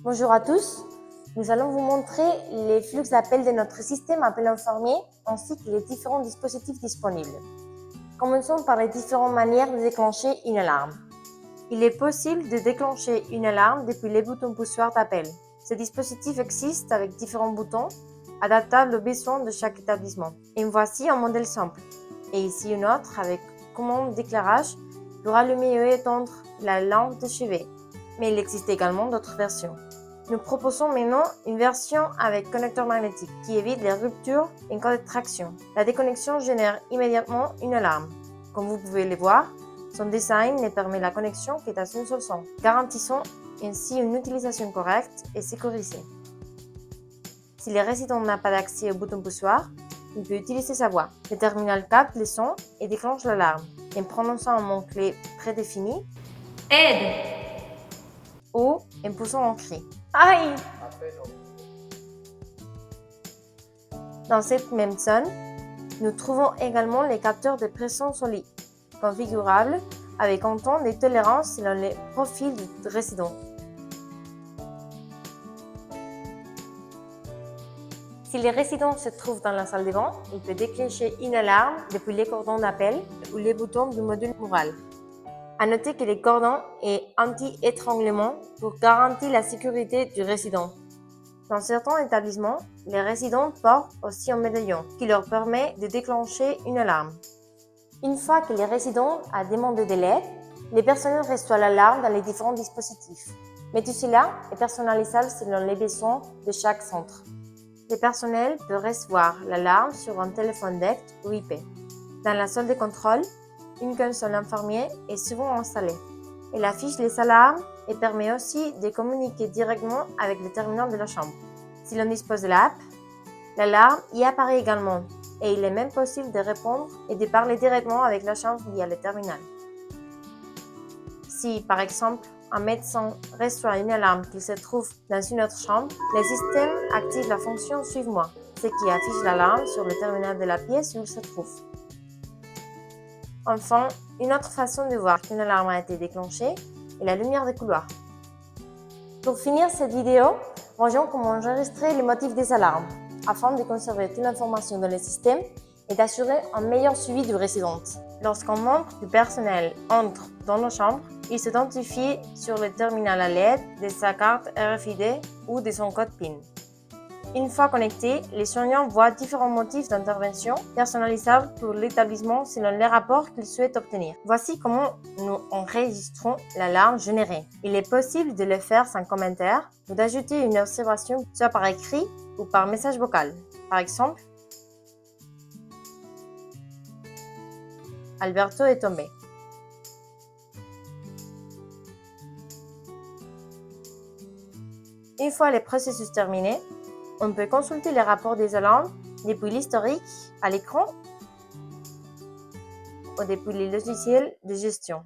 Bonjour à tous, nous allons vous montrer les flux d'appels de notre système Appel Infirmier ainsi que les différents dispositifs disponibles. Commençons par les différentes manières de déclencher une alarme. Il est possible de déclencher une alarme depuis les boutons poussoirs d'appel. Ces dispositifs existent avec différents boutons adaptables aux besoins de chaque établissement. Et voici un modèle simple. Et ici une autre avec commande d'éclairage pour allumer et éteindre la lampe de chevet. Mais il existe également d'autres versions. Nous proposons maintenant une version avec connecteur magnétique qui évite les ruptures en cas de traction. La déconnexion génère immédiatement une alarme. Comme vous pouvez le voir, son design ne permet la connexion qu'à un seul son, garantissant ainsi une utilisation correcte et sécurisée. Si le résident n'a pas d'accès au bouton poussoir, il peut utiliser sa voix. Le terminal capte le son et déclenche l'alarme en prononçant un mot-clé prédéfini « Aide » ou en poussant un cri « Aïe ». Dans cette même zone, nous trouvons également les capteurs de pression solide, configurables avec un temps de tolérance selon les profils du résident. Si le résident se trouve dans la salle de bain, il peut déclencher une alarme depuis les cordons d'appel ou les boutons du module mural. À noter que le cordon est anti-étranglement pour garantir la sécurité du résident. Dans certains établissements, les résidents portent aussi un médaillon qui leur permet de déclencher une alarme. Une fois que le résident a demandé de l'aide, le personnel reçoit l'alarme dans les différents dispositifs. Mais tout cela est personnalisable selon les besoins de chaque centre. Le personnel peut recevoir l'alarme sur un téléphone DECT ou IP. Dans la salle de contrôle, une console infirmière est souvent installée. Elle affiche les alarmes et permet aussi de communiquer directement avec le terminal de la chambre. Si l'on dispose de l'app, l'alarme y apparaît également et il est même possible de répondre et de parler directement avec la chambre via le terminal. Si, par exemple, un médecin reçoit une alarme qu'il se trouve dans une autre chambre, le système active la fonction « Suive-moi », ce qui affiche l'alarme sur le terminal de la pièce où il se trouve. Enfin, une autre façon de voir qu'une alarme a été déclenchée est la lumière de couloir. Pour finir cette vidéo, voyons comment enregistrer les motifs des alarmes afin de conserver toute l'information dans le système et d'assurer un meilleur suivi du résident. Lorsqu'un membre du personnel entre dans nos chambres, il s'identifie sur le terminal à l'aide de sa carte RFID ou de son code PIN. Une fois connecté, les soignants voient différents motifs d'intervention personnalisables pour l'établissement selon les rapports qu'ils souhaitent obtenir. Voici comment nous enregistrons l'alarme générée. Il est possible de le faire sans commentaire ou d'ajouter une observation soit par écrit ou par message vocal. Par exemple, Alberto est tombé. Une fois le processus terminé, on peut consulter les rapports des alarmes depuis l'historique à l'écran ou depuis les logiciels de gestion.